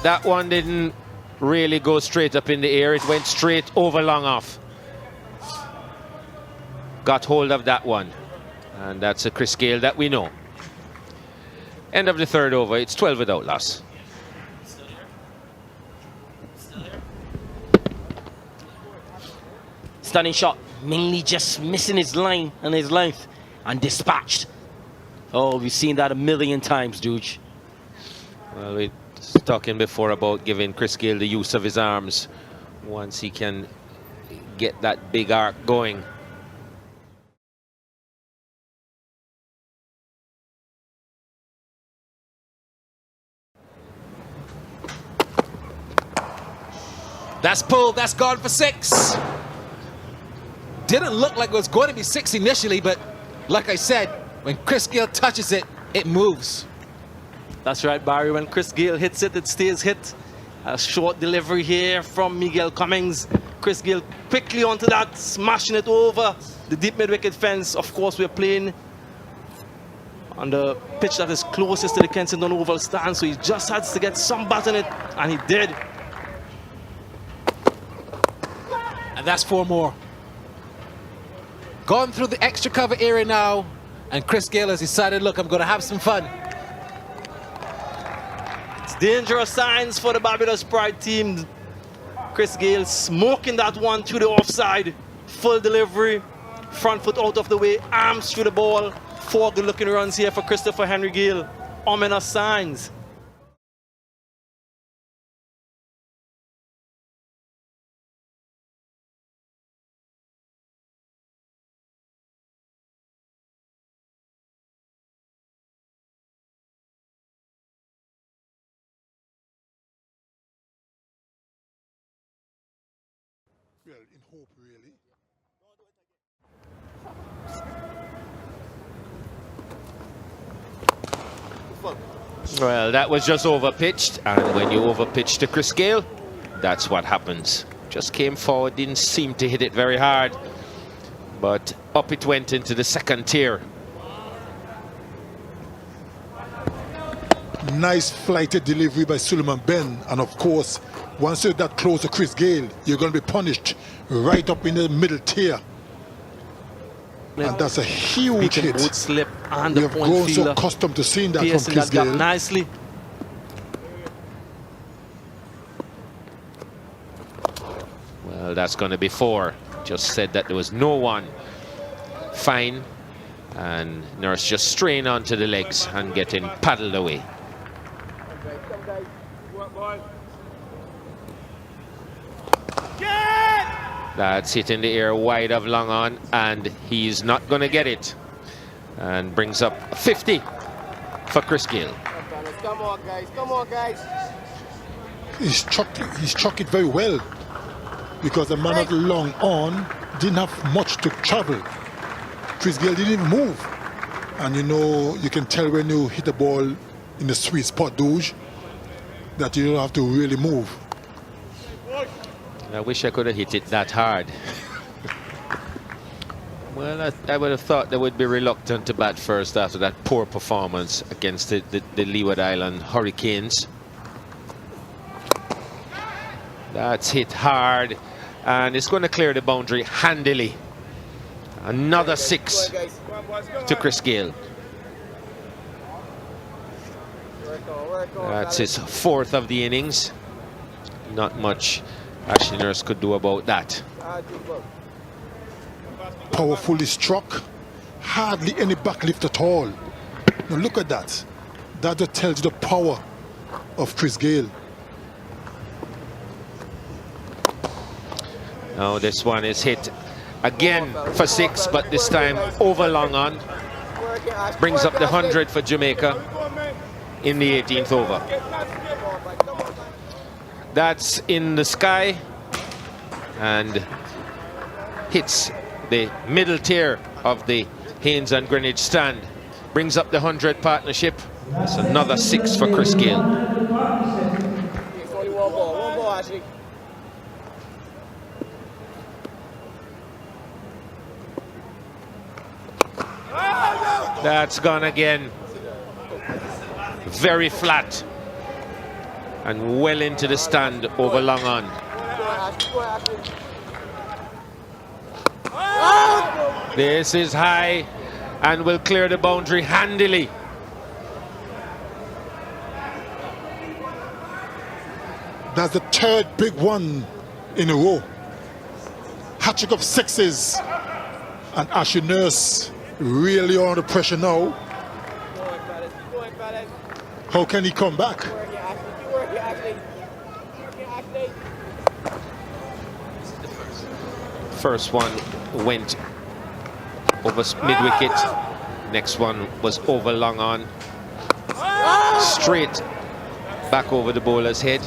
That one didn't really go straight up in the air. It went straight over long off. Got hold of that one. And that's a Chris Gayle that we know. End of the third over. It's 12 without loss. Stunning shot. Mainly just missing his line and his length. And dispatched. Oh, we've seen that a million times, dude. Well, we were talking before about giving Chris Gayle the use of his arms once he can get that big arc going. That's pulled, that's gone for 6. Didn't look like it was going to be 6 initially, but like I said, when Chris Gayle touches it, it moves. That's right, Barry. When Chris Gayle hits it, it stays hit. A short delivery here from Miguel Cummings. Chris Gayle quickly onto that, smashing it over the deep mid-wicket fence. Of course, we're playing on the pitch that is closest to the Kensington Oval stand, so he just has to get some bat in it, and he did. And that's 4 more. Gone through the extra cover area now, and Chris Gayle has decided, look, I'm going to have some fun. It's dangerous signs for the Barbados Pride team. Chris Gayle smoking that one to the offside. Full delivery, front foot out of the way, arms through the ball. 4 good-looking runs here for Christopher Henry Gayle. Ominous signs. Well, in hope, really. Well, that was just over-pitched, and when you over-pitch to Chris Gayle, that's what happens. Just came forward, didn't seem to hit it very hard, but up it went into the second tier. Nice flighted delivery by Suleiman Ben, and of course, once you're that close to Chris Gayle, you're going to be punished right up in the middle tier. And that's a huge hit. Both slip and We the have point grown so fielder accustomed to seeing that from piercing Chris that gap Gayle. nicely. Well, that's going to be 4. Just said that there was no one. Fine. And Nurse just straying onto the legs and getting paddled away. That's hit in the air wide of long on, and he's not going to get it. And brings up 50 for Chris Gayle. Come on, guys. Come on, guys. He's struck it very well, because the man at long on didn't have much to travel. Chris Gayle didn't even move. And you know, you can tell when you hit the ball in the sweet spot, Doge, that you don't have to really move. I wish I could have hit it that hard. Well, I would have thought they would be reluctant to bat first after that poor performance against the Leeward Island Hurricanes. That's hit hard, and it's going to clear the boundary handily. Another 6 to Chris Gayle. That's his 4th of the innings. Not much Ashley Nurse could do about that. Powerfully struck, hardly any backlift at all. Now look at that. That just tells you the power of Chris Gayle. Now this one is hit again for 6, but this time over long on. Brings up the 100 for Jamaica in the 18th over. That's in the sky and hits the middle tier of the Haynes and Greenwich stand. Brings up the 100 partnership. That's another 6 for Chris Gayle. That's gone again. Very flat. and well into the stand over long on. This is high and will clear the boundary handily. That's the third big one in a row. Hat-trick of sixes. And Ashley Nurse really under pressure now. How can he come back? First one went over mid-wicket. Next one was over long on. Straight back over the bowler's head.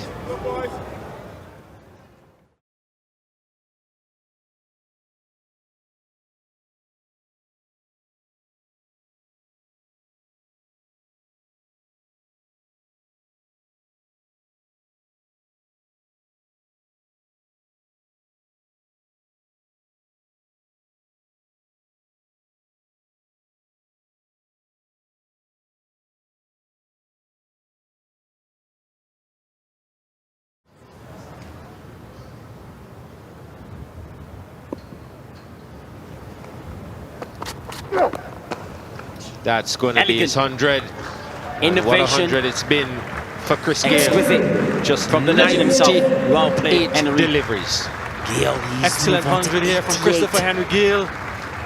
That's going to be his 100. Innovation. What 100 it's been for Chris Gayle. Exquisite. Just from the legend himself. Well played, 8 deliveries. Gayle, Excellent 100 here from Christopher Henry Gayle.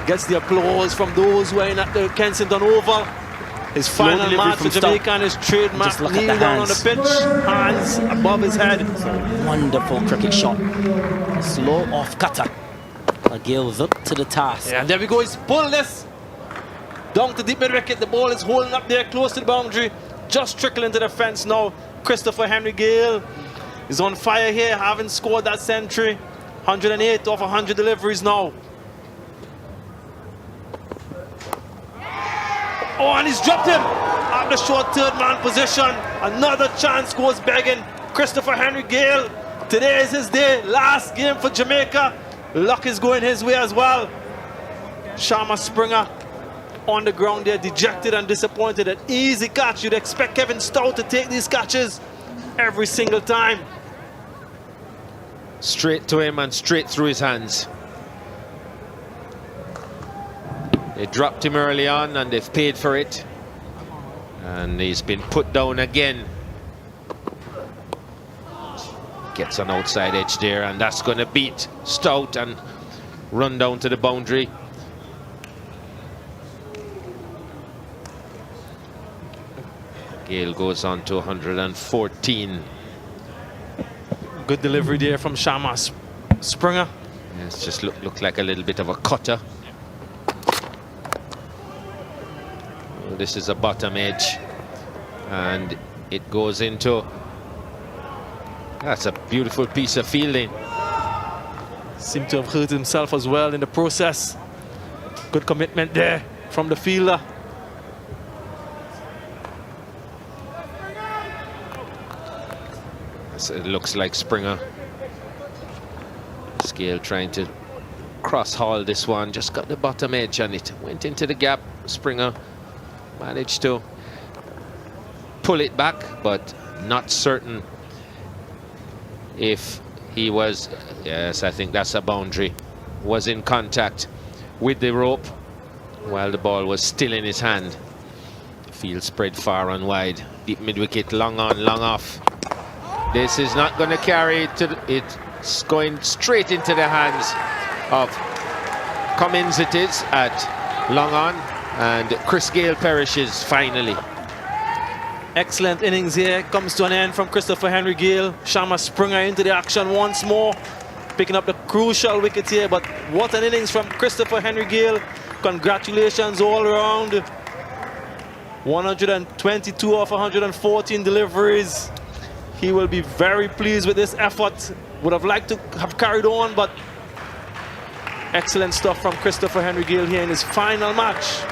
Gets the applause from those who are in at the Kensington Oval. His final match for Jamaica and his trademark kneel down on the pitch, hands above his head. Wonderful cricket shot. Slow off cutter. Gayle's up to the task. Yeah, and there we go, he's pulled this down to deep mid-wicket. The ball is holding up there close to the boundary, just trickling to the fence now. Christopher Henry Gayle is on fire here, having scored that century. 108 off 100 deliveries now. Oh, and he's dropped him at the short third man position. Another chance goes begging. Christopher Henry Gayle, today is his day. Last game for Jamaica. Luck is going his way as well. Sharma Springer on the ground there, dejected and disappointed. An easy catch. You'd expect Kevin Stout to take these catches every single time. Straight to him and straight through his hands. They dropped him early on and they've paid for it. And he's been put down again. Gets an outside edge there, and that's going to beat Stout and run down to the boundary. Gayle goes on to 114. Good delivery there from Sharma Springer. Yeah, it's just looked like a little bit of a cutter. Well, this is a bottom edge, and it goes into... That's a beautiful piece of fielding. Seemed to have hurt himself as well in the process. Good commitment there from the fielder. So it looks like Springer. Gayle trying to cross-haul this one. Just got the bottom edge and it went into the gap. Springer managed to pull it back, but not certain if he was, yes, I think that's a boundary, was in contact with the rope while the ball was still in his hand. Field spread far and wide. Deep mid-wicket, long on, long off. This is not going to carry it to it's going straight into the hands of Cummins. It is at long on, and Chris Gayle perishes finally. Excellent innings here. Comes to an end from Christopher Henry Gayle. Sharma Springer into the action once more, picking up the crucial wicket here. But what an innings from Christopher Henry Gayle. Congratulations all around. 122 off 114 deliveries. He will be very pleased with this effort. Would have liked to have carried on, but excellent stuff from Christopher Henry Gayle here in his final match.